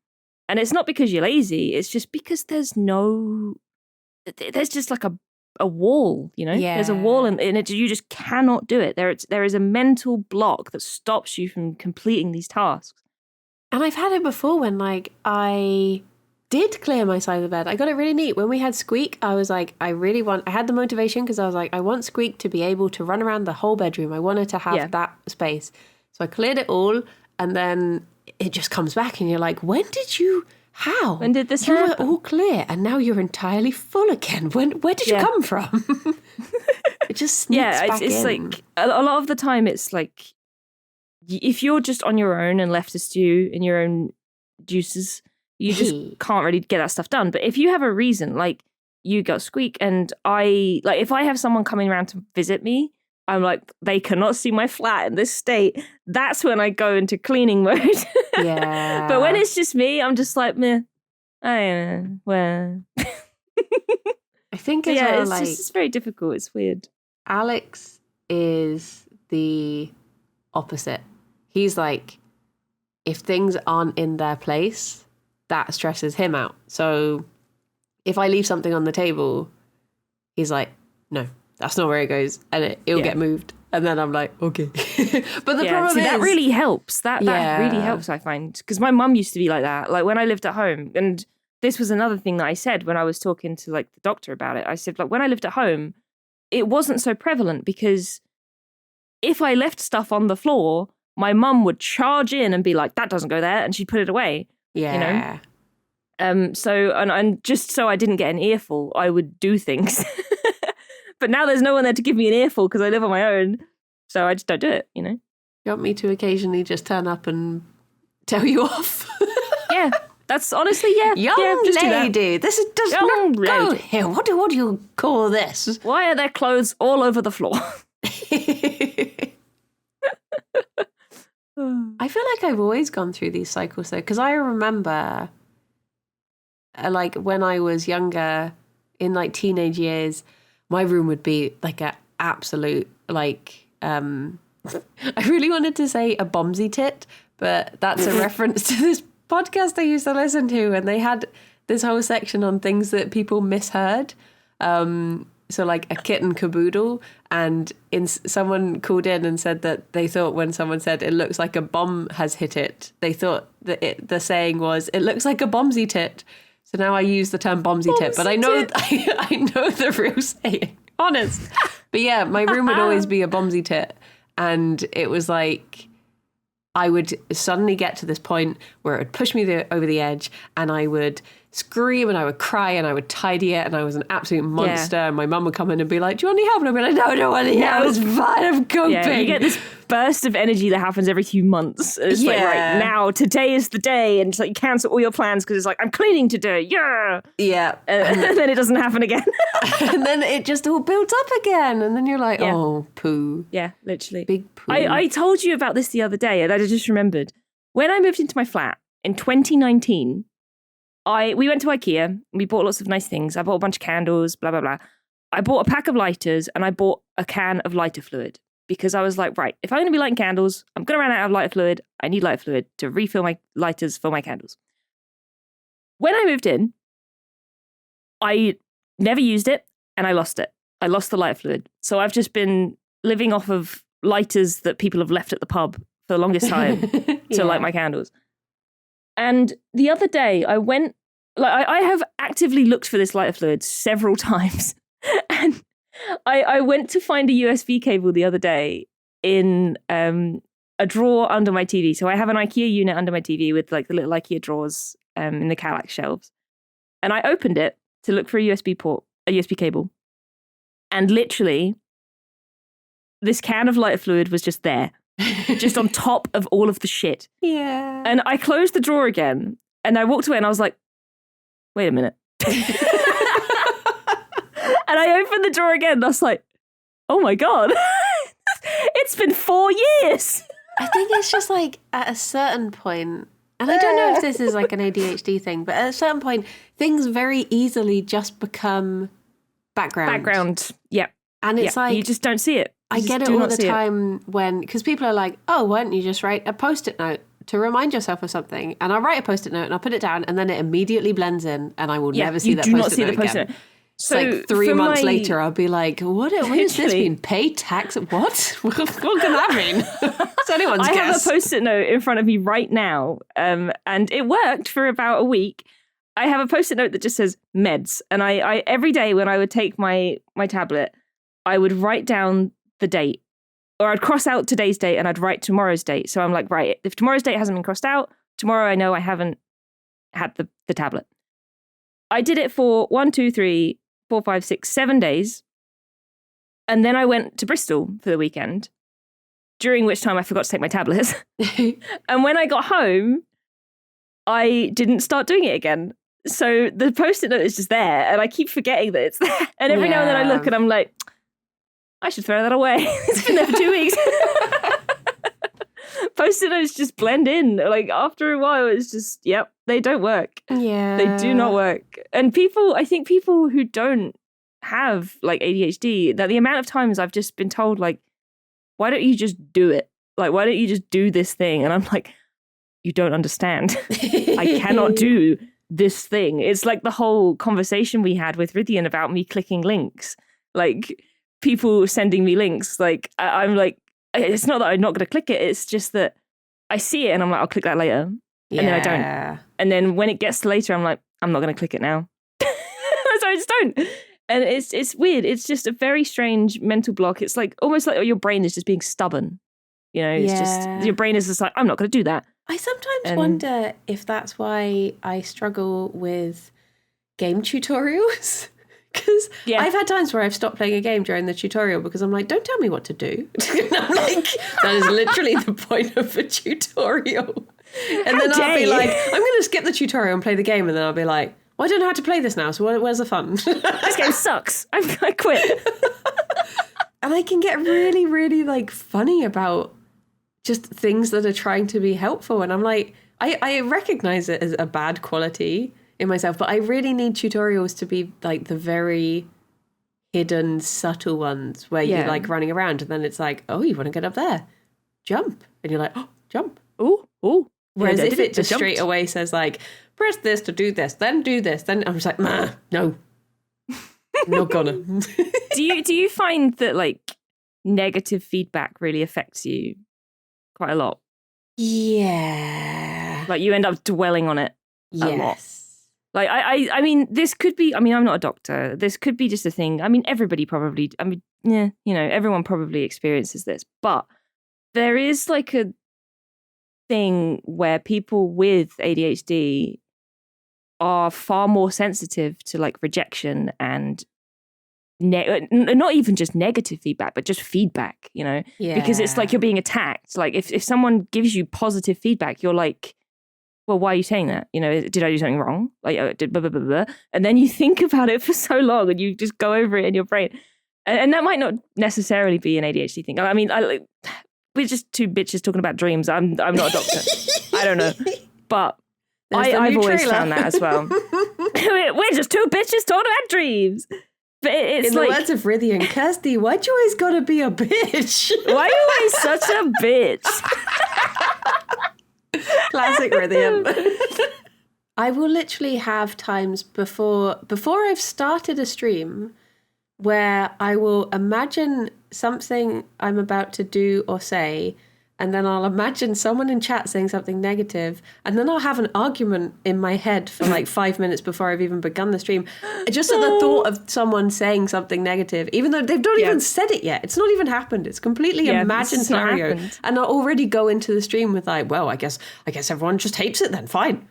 And it's not because you're lazy. It's just because there's just like a wall, you know? Yeah. There's a wall and it, you just cannot do it. There is a mental block that stops you from completing these tasks. And I've had it before when like I did clear my side of the bed. I got it really neat. When we had Squeak, I was like, I had the motivation because I was like, I want Squeak to be able to run around the whole bedroom. I wanted to have that space. So I cleared it all and then it just comes back and you're like, when did this happen? You were all clear and now you're entirely full again. Where did you come from? It just sneaks back it's in. like a lot of the time it's like if you're just on your own and left to stew in your own juices, you just can't really get that stuff done. But if you have a reason, like you got Squeak and if I have someone coming around to visit me, I'm like, they cannot see my flat in this state. That's when I go into cleaning mode. Yeah. But when it's just me, I'm just like, meh. Well. I think it's very difficult. It's weird. Alex is the opposite. He's like, if things aren't in their place, that stresses him out. So if I leave something on the table, he's like, no, that's not where it goes. And it'll get moved. And then I'm like, okay. But the problem is... that really helps. That really helps, I find. Because my mum used to be like that. Like when I lived at home, and this was another thing that I said when I was talking to like the doctor about it. I said, like when I lived at home, it wasn't so prevalent because if I left stuff on the floor, my mum would charge in and be like, that doesn't go there. And she'd put it away. Yeah. You know? So, and just so I didn't get an earful, I would do things. But now there's no one there to give me an earful because I live on my own. So I just don't do it, you know? You want me to occasionally just turn up and tell you off? Yeah. That's honestly, yeah. Young just lady, this does Young not go lady. here. What do you call this? Why are there clothes all over the floor? I feel like I've always gone through these cycles though, because I remember like when I was younger, in like teenage years, my room would be like an absolute like I really wanted to say a bombsy tit, but that's a reference to this podcast I used to listen to, and they had this whole section on things that people misheard. So like a kitten caboodle, and someone called in and said that they thought when someone said it looks like a bomb has hit it, they thought that the saying was it looks like a bombsy tit. So now I use the term bombsy tit, but I know I know the real saying, honest. But yeah, my room would always be a bombsy tit, and it was like I would suddenly get to this point where it would push me over the edge, and I would scream and I would cry and I would tidy it, and I was an absolute monster. And my mum would come in and be like, "Do you want any help?" And I'd be like, "No, I don't want any help. It's fine. I'm coping." Yeah, you get this burst of energy that happens every few months. It's like, right now, today is the day, and it's like you cancel all your plans because it's like, I'm cleaning today. Yeah. Yeah. And then it doesn't happen again. And then it just all builds up again, and then you're like, oh, poo. Yeah, literally. Big poo. I told you about this the other day, and I just remembered. When I moved into my flat in 2019, we went to IKEA. We bought lots of nice things. I bought a bunch of candles, blah, blah, blah. I bought a pack of lighters, and I bought a can of lighter fluid because I was like, right, if I'm going to be lighting candles, I'm going to run out of lighter fluid. I need lighter fluid to refill my lighters for my candles. When I moved in, I never used it, and I lost it. I lost the lighter fluid. So I've just been living off of lighters that people have left at the pub for the longest time to light my candles. And the other day I went, like I have actively looked for this lighter fluid several times. And I went to find a USB cable the other day in a drawer under my TV. So I have an IKEA unit under my TV with like the little IKEA drawers in the Kallax shelves. And I opened it to look for a USB cable. And literally, this can of lighter fluid was just there, just on top of all of the shit. Yeah. And I closed the drawer again, and I walked away, and I was like, wait a minute. And I opened the drawer again, and I was like, oh my God, it's been 4 years. I think it's just like at a certain point, and I don't know if this is like an ADHD thing, but at a certain point, things very easily just become background. Yeah. And it's like, you just don't see it. I get it all the time when, because people are like, oh, why don't you just write a Post-it note to remind yourself of something? And I'll write a Post-it note and I'll put it down, and then it immediately blends in, and I will never see that Post-it note again. So like 3 months later, I'll be like, what has this been? Pay tax? What? What can that mean? It's anyone's guess. I have a Post-it note in front of me right now, and it worked for about a week. I have a Post-it note that just says meds, and I every day when I would take my tablet, I would write down the date, or I'd cross out today's date and I'd write tomorrow's date. So I'm like, right, if tomorrow's date hasn't been crossed out, tomorrow I know I haven't had the tablet. I did it for 1, 2, 3, 4, 5, 6, 7 days. And then I went to Bristol for the weekend, during which time I forgot to take my tablets. And when I got home, I didn't start doing it again. So the Post-it note is just there, and I keep forgetting that it's there. And every now and then I look and I'm like, I should throw that away. It's been there for 2 weeks. Post-it notes just blend in. Like after a while, it's just, yep, they don't work. Yeah. They do not work. And I think people who don't have like ADHD, that the amount of times I've just been told like, why don't you just do it? Like, why don't you just do this thing? And I'm like, you don't understand. I cannot do this thing. It's like the whole conversation we had with Rydian about me clicking links. Like, people sending me links, like I'm like, it's not that I'm not going to click it, it's just that I see it and I'm like, I'll click that later, and then I don't, and then when it gets to later I'm like, I'm not going to click it now. So I just don't, and it's weird. It's just a very strange mental block. It's like almost like your brain is just being stubborn, you know. It's just your brain is just like, I'm not going to do that. I sometimes wonder if that's why I struggle with game tutorials. Because I've had times where I've stopped playing a game during the tutorial because I'm like, don't tell me what to do. And I'm like, that is literally the point of a tutorial. And then I'll be dare like, you. I'm going to skip the tutorial and play the game. And then I'll be like, well, I don't know how to play this now. So where's the fun? This game sucks. I quit. And I can get really, really like funny about just things that are trying to be helpful. And I'm like, I recognize it as a bad quality in myself, but I really need tutorials to be like the very hidden, subtle ones where you're like running around and then it's like, oh, you want to get up there? Jump. And you're like, oh, jump. Ooh. Whereas Yeah, if it just jumped. straight away says like, press this to do this, then do this, then I'm just like, no. I'm not gonna. Do you find that like negative feedback really affects you quite a lot? Yeah. Like you end up dwelling on it a lot. Yes. Like I mean, this could be. I mean, I'm not a doctor. This could be just a thing. I mean, everybody probably. I mean, yeah, you know, everyone probably experiences this. But there is like a thing where people with ADHD are far more sensitive to like rejection and not even just negative feedback, but just feedback. You know, because it's like you're being attacked. Like if someone gives you positive feedback, you're like, well, why are you saying that? You know, did I do something wrong? Like, did blah, blah, blah, blah. And then you think about it for so long and you just go over it in your brain. And that might not necessarily be an ADHD thing. I mean, we're just two bitches talking about dreams. I'm not a doctor. I don't know. But I've always found that as well. We're just two bitches talking about dreams. But it's in like, the words of Riddy and Kirsty, why'd you always gotta be a bitch? why are you always such a bitch? Classic Rhythm. I will literally have times before I've started a stream where I will imagine something I'm about to do or say, and then I'll imagine someone in chat saying something negative, and then I'll have an argument in my head for like 5 minutes before I've even begun the stream. Just at the thought of someone saying something negative, even though they've not even said it yet. It's not even happened. It's completely imagined scenario. And I'll already go into the stream with like, well, I guess everyone just hates it then. Fine.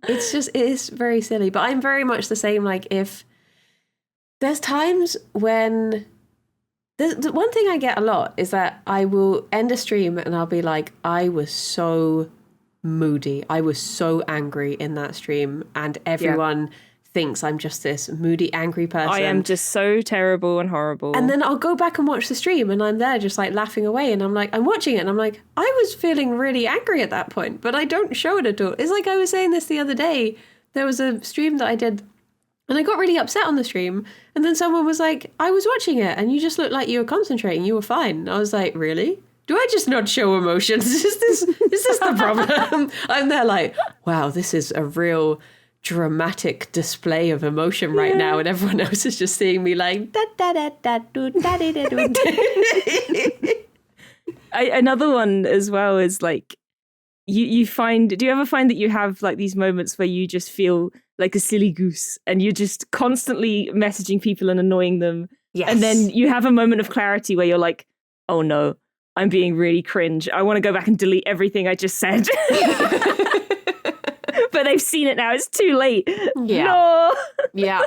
It is very silly. But I'm very much the same. Like if there's times when... The one thing I get a lot is that I will end a stream and I'll be like, I was so moody. I was so angry in that stream. And everyone thinks I'm just this moody, angry person. I am just so terrible and horrible. And then I'll go back and watch the stream and I'm there just like laughing away. And I'm like, I'm watching it and I'm like, I was feeling really angry at that point, but I don't show it at all. It's like I was saying this the other day. There was a stream that I did and I got really upset on the stream. And then someone was like, I was watching it and you just looked like you were concentrating. You were fine. I was like, really? Do I just not show emotions? Is this the problem? I'm there like, wow, this is a real dramatic display of emotion right now. And everyone else is just seeing me like, da da da da do da da da do. Another one as well is like, you find, do you ever find that you have like these moments where you just feel like a silly goose and you're just constantly messaging people and annoying them? Yes. And then you have a moment of clarity where you're like, oh no, I'm being really cringe. I want to go back and delete everything I just said. But they've seen it now. It's too late. Yeah. No. Yeah.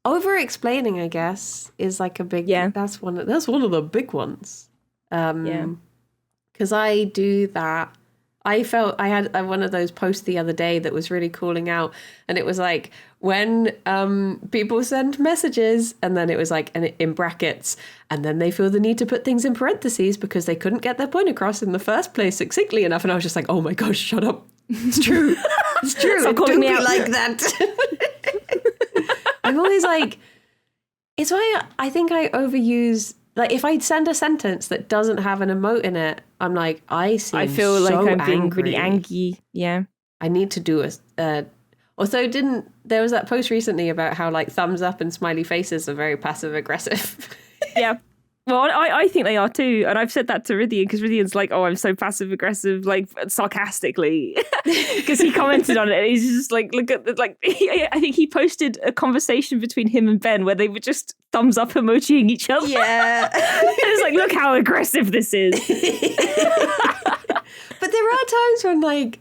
Over explaining, I guess, is like a big, that's one of the big ones. Because I do that. I felt I had one of those posts the other day that was really calling out, and it was like when people send messages, and then it was like in brackets, and then they feel the need to put things in parentheses because they couldn't get their point across in the first place succinctly enough, and I was just like, oh my gosh, shut up! It's true, it's true. Stop calling me out like that. I'm always like, it's why I think I overuse. Like, if I send a sentence that doesn't have an emote in it, I'm like, I feel like I'm angry. being really angry. Yeah. I need to do also, there was that post recently about how, like, thumbs up and smiley faces are very passive-aggressive. Yeah. Well, I think they are too. And I've said that to Rydian because Rydian's like, oh, I'm so passive-aggressive, like, sarcastically. Because he commented on it and he's just like, look at the, like, I think he posted a conversation between him and Ben where they were just thumbs up emojiing each other. Yeah. It's like, look how aggressive this is. But there are times when, like,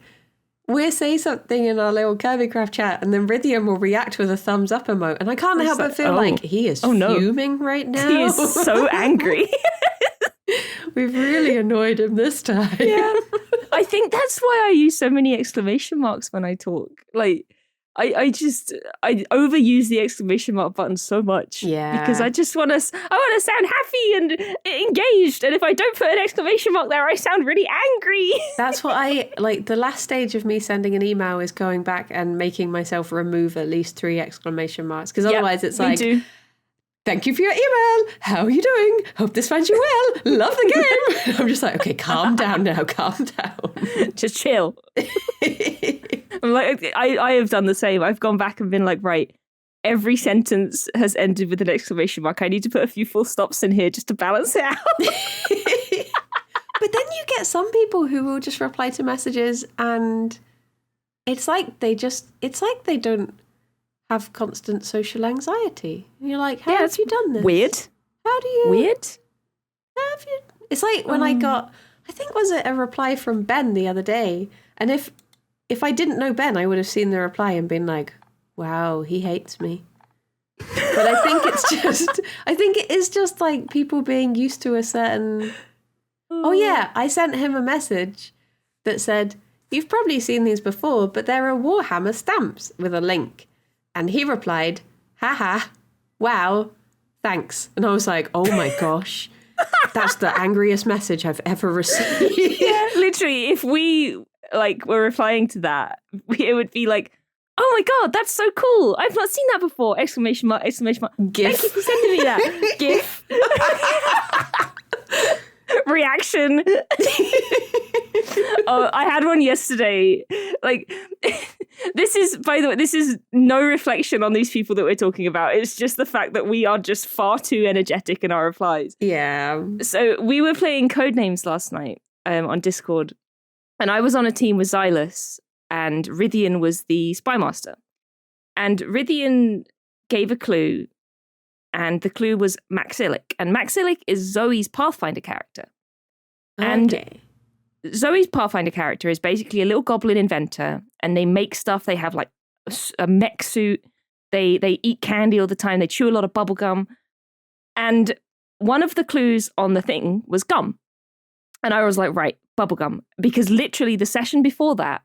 we'll say something in our little Kirby Craft chat and then Rydian will react with a thumbs up emote. And I can't help but feel like he is fuming right now. He is so angry. We've really annoyed him this time. Yeah. I think that's why I use so many exclamation marks when I talk. Like, I overuse the exclamation mark button so much. Yeah. Because I want to sound happy and engaged. And if I don't put an exclamation mark there, I sound really angry. That's what I like. The last stage of me sending an email is going back and making myself remove at least 3 exclamation marks. Because otherwise it's like, thank you for your email. How are you doing? Hope this finds you well. Love the game. I'm just like, okay, calm down now. Calm down. Just chill. I'm like, I have done the same. I've gone back and been like, right, every sentence has ended with an exclamation mark. I need to put a few full stops in here just to balance it out. But then you get some people who will just reply to messages and it's like they don't have constant social anxiety. And you're like, how have you done this? Weird. How do you... Weird. How have you... It's like when I got... I think was it a reply from Ben the other day? And if I didn't know Ben, I would have seen the reply and been like, wow, he hates me. But I think it is just like people being used to a certain... Oh yeah, I sent him a message that said, you've probably seen these before, but there are Warhammer stamps with a link. And he replied, haha, wow, thanks. And I was like, oh my gosh, that's the angriest message I've ever received. Yeah, literally, if we were replying to that, it would be like, oh my God, that's so cool. I've not seen that before. Exclamation mark, exclamation mark. GIF. Thank you for sending me that. GIF. Reaction. Oh, I had one yesterday. Like, this is, by the way, this is no reflection on these people that we're talking about. It's just the fact that we are just far too energetic in our replies. Yeah. So we were playing Codenames last night on Discord, and I was on a team with Xylus, and Rythian was the spy master. And Rythian gave a clue, and the clue was Maxilic. And Maxilic is Zoe's Pathfinder character. And Zoe's Pathfinder character is basically a little goblin inventor, and they make stuff. They have like a mech suit. They eat candy all the time. They chew a lot of bubble gum. And one of the clues on the thing was gum. And I was like, right, bubble gum. Because literally the session before that,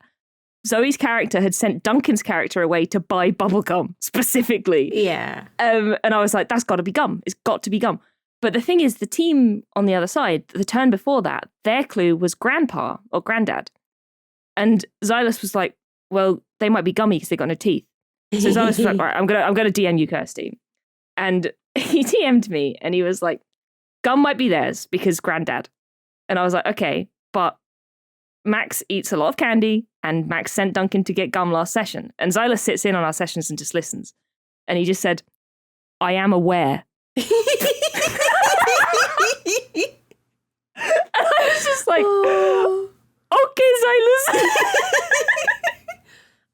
Zoe's character had sent Duncan's character away to buy bubble gum specifically. Yeah. And I was like, that's got to be gum. It's got to be gum. But the thing is, the team on the other side, the turn before that, their clue was grandpa or granddad. And Xylus was like, well, they might be gummy because they got no teeth. So Xylus was like, all right, I'm gonna DM you, Kirsty. And he DM'd me and he was like, gum might be theirs because granddad. And I was like, okay, but Max eats a lot of candy and Max sent Duncan to get gum last session. And Xylus sits in on our sessions and just listens. And he just said, I am aware. And I was just like, okay, Xylus.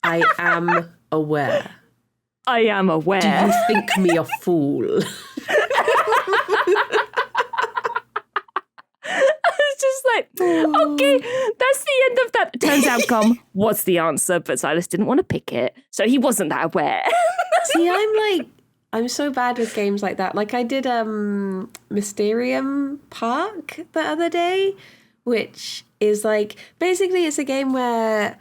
I am aware. I am aware. Do you think me a fool? It's just like, okay, that's the end of that. Turns out gum was the answer, but Xylus didn't want to pick it, so he wasn't that aware. See, I'm so bad with games like that. Like I did Mysterium Park the other day, which is like, basically it's a game where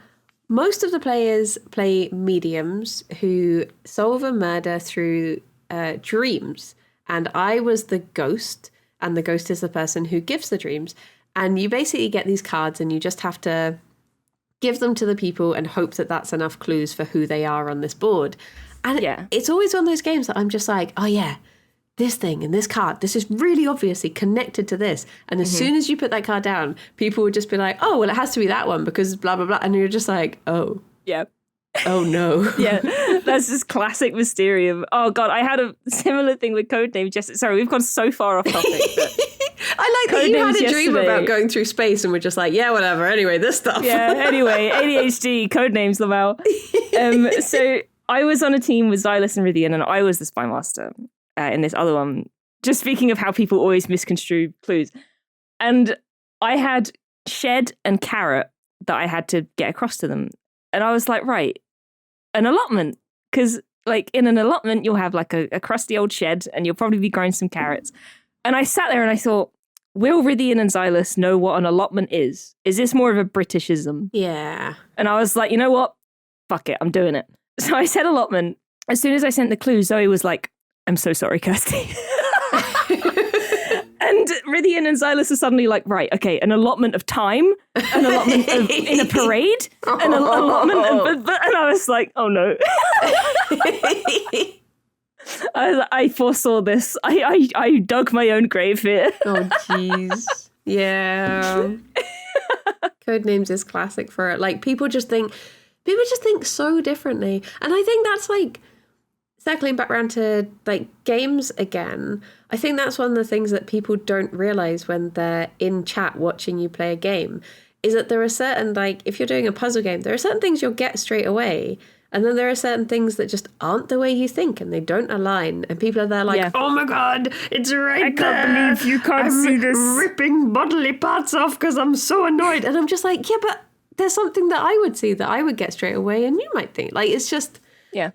most of the players play mediums who solve a murder through dreams. And I was the ghost, and the ghost is the person who gives the dreams. And you basically get these cards and you just have to give them to the people and hope that that's enough clues for who they are on this board. And it's always one of those games that I'm just like, oh yeah, this thing and this card, this is really obviously connected to this. And as soon as you put that card down, people would just be like, oh, well, it has to be that one because blah, blah, blah. And you're just like, oh. Yeah. Oh, no. Yeah, that's just classic Mysterium. Oh, God, I had a similar thing with Codenames yesterday. Sorry, we've gone so far off topic. But I like that you had a dream about going through space and we're just like, yeah, whatever. Anyway, this stuff. Yeah, anyway, ADHD, Codenames, Lamau. So I was on a team with Xylus and Rythian, and I was the spy master in this other one. Just speaking of how people always misconstrue clues. And I had shed and carrot that I had to get across to them. And I was like, right, an allotment. Because like in an allotment, you'll have like a crusty old shed and you'll probably be growing some carrots. And I sat there and I thought, will Rythian and Xylus know what an allotment is? Is this more of a Britishism? Yeah. And I was like, you know what? Fuck it, I'm doing it. So I said allotment. As soon as I sent the clue, Zoe was like, I'm so sorry, Kirsty. And Rythian and Xylus are suddenly like, right, okay, an allotment of time, an allotment of in a parade, an allotment of... And I was like, oh no. I foresaw this. I dug my own grave here. Oh, jeez. Yeah. Codenames is classic for it. Like, people just think so differently. And I think that's like, circling back around to like games again, I think that's one of the things that people don't realize when they're in chat watching you play a game, is that there are certain, like, if you're doing a puzzle game, there are certain things you'll get straight away. And then there are certain things that just aren't the way you think and they don't align. And people are there like, oh my God, it's right there. I can't believe you can't see this. Ripping bodily parts off because I'm so annoyed. And I'm just like, yeah, but there's something that I would see that I would get straight away and you might think. Like, it's just... Yeah.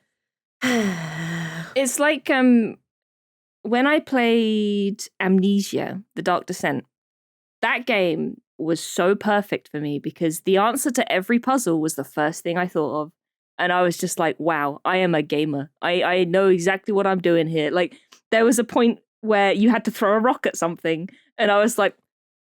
It's like when I played Amnesia, The Dark Descent, that game was so perfect for me because the answer to every puzzle was the first thing I thought of. And I was just like, wow, I am a gamer. I know exactly what I'm doing here. Like, there was a point where you had to throw a rock at something. And I was like,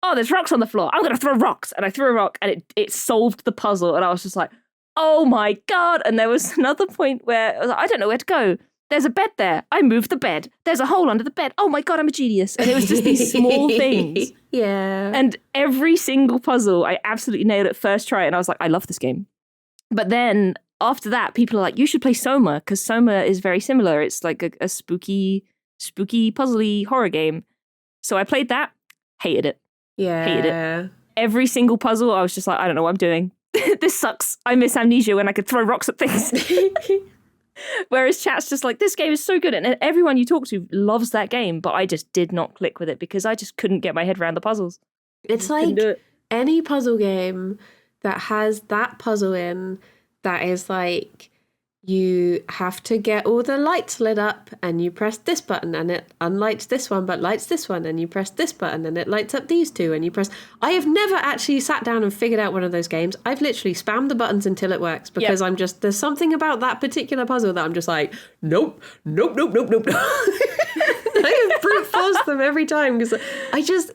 oh, there's rocks on the floor. I'm going to throw rocks. And I threw a rock and it solved the puzzle. And I was just like, oh my God. And there was another point where I was like, I don't know where to go. There's a bed there. I moved the bed. There's a hole under the bed. Oh my God, I'm a genius. And it was just these small things. Yeah. And every single puzzle, I absolutely nailed it first try. And I was like, I love this game. But then after that, people are like, you should play Soma, because Soma is very similar. It's like a spooky, puzzly horror game. So I played that, hated it. Yeah. Hated it. Every single puzzle, I was just like, I don't know what I'm doing. This sucks. I miss Amnesia when I could throw rocks at things. Whereas chat's just like, this game is so good. And everyone you talk to loves that game, but I just did not click with it because I just couldn't get my head around the puzzles. It's like any puzzle game that has that puzzle in that is like, you have to get all the lights lit up and you press this button and it unlights this one but lights this one, and you press this button and it lights up these two, and you press... I have never actually sat down and figured out one of those games. I've literally spammed the buttons until it works because I'm just... There's something about that particular puzzle that I'm just like, nope. I have brute force them every time because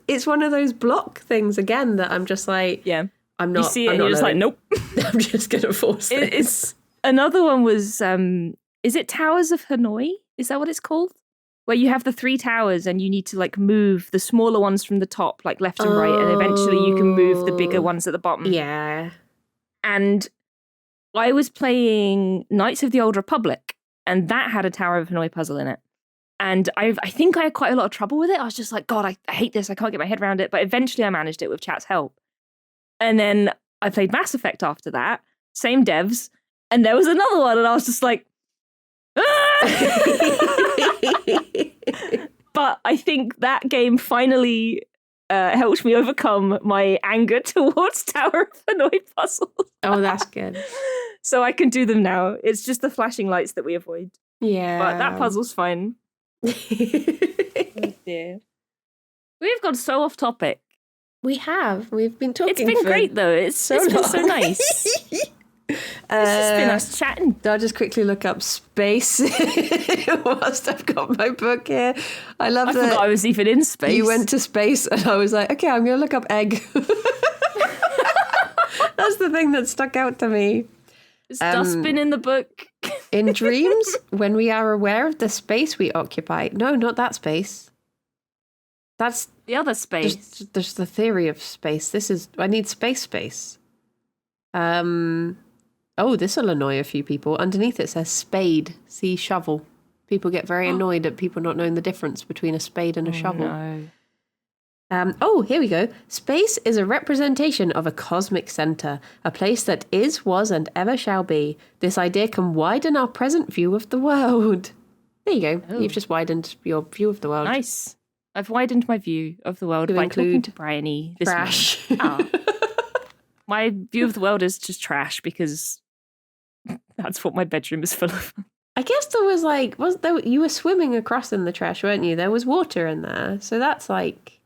it's one of those block things again that I'm just like... Yeah. I'm not... You see it and you're just like, nope. I'm just going to force this. It's... Another one was, is it Towers of Hanoi? Is that what it's called? Where you have the 3 towers and you need to like move the smaller ones from the top, like left and right, and eventually you can move the bigger ones at the bottom. Yeah. And I was playing Knights of the Old Republic, and that had a Tower of Hanoi puzzle in it. And I think I had quite a lot of trouble with it. I was just like, God, I hate this. I can't get my head around it. But eventually I managed it with chat's help. And then I played Mass Effect after that. Same devs. And there was another one, and I was just like, But I think that game finally helped me overcome my anger towards Tower of Hanoi puzzles. Oh, that's good. So I can do them now. It's just the flashing lights that we avoid. Yeah. But that puzzle's fine. Oh dear. We've gone so off topic. We have. We've been talking. It's been great, though. It's been so nice. This has been us chatting. I'll just quickly look up space whilst I've got my book here. I forgot I was even in space. You went to space and I was like, okay, I'm going to look up egg. That's the thing that stuck out to me. Is dustbin in the book? In dreams, when we are aware of the space we occupy. No, not that space. That's the other space. There's the theory of space. I need space. Oh, this will annoy a few people. Underneath it says spade, see shovel. People get very annoyed at people not knowing the difference between a spade and a shovel. No. Here we go. Space is a representation of a cosmic center, a place that is, was, and ever shall be. This idea can widen our present view of the world. There you go. Oh. You've just widened your view of the world. Nice. I've widened my view of the world by talking to Bryony this trash. morning. My view of the world is just trash because that's what my bedroom is full of. I guess there was you were swimming across in the trash, weren't you? There was water in there. So that's like,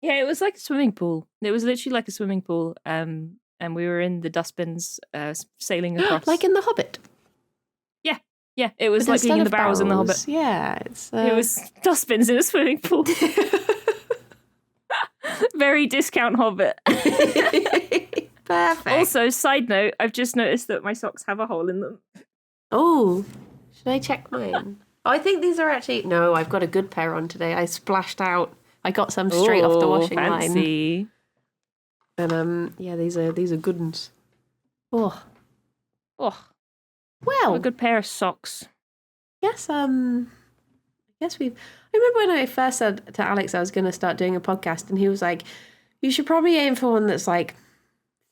Yeah, it was like a swimming pool. It was literally like a swimming pool. And we were in the Dustbins, sailing across. Like in The Hobbit. Yeah, it was But like being instead in of the barrels in the barrels, Hobbit. Yeah, it's It was Dustbins in a swimming pool. Very discount Hobbit. perfect. Also, side note, I've just noticed that my socks have a hole in them. Oh, should I check mine? Oh, I think these are actually... No, I've got a good pair on today. I splashed out. I got some straight off the washing line. Fancy. And yeah, these are good ones. Oh, Oh, well, a good pair of socks. I guess we've... I remember when I first said to Alex I was going to start doing a podcast, and he was like, you should probably aim for one that's like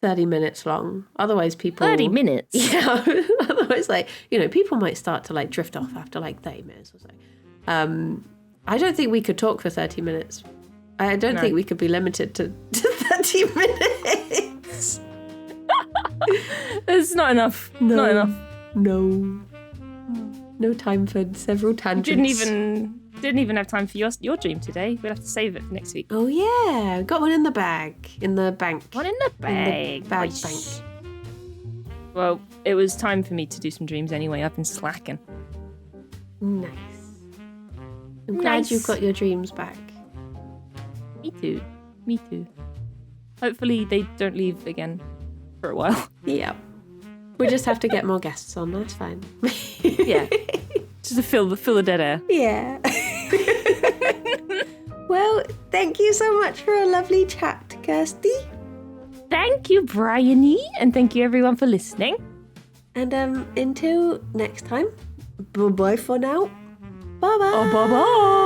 30 minutes long. Otherwise people... 30 minutes? Yeah. Otherwise, like, people might start to like drift off after like 30 minutes or so. I don't think we could talk for 30 minutes. I don't think we could be limited to 30 minutes. It's not enough. No. Not enough. No time for several tangents. Didn't even have time for your dream today. We'll have to save it for next week. Oh yeah, got one in the bag, in the bank. One in the bag. In the bag Nice. bank. Well, it was time for me to do some dreams anyway. I've been slacking. Nice. I'm glad Nice. you've got your dreams back. Me too. Hopefully they don't leave again for a while. Yeah. We just have to get more guests on. That's fine. Yeah. Just to fill the dead air. Yeah. Well, thank you so much for a lovely chat, Kirsty. Thank you, Bryony, and thank you everyone for listening. And until next time, bye-bye for now. Bye-bye. Oh, bye-bye.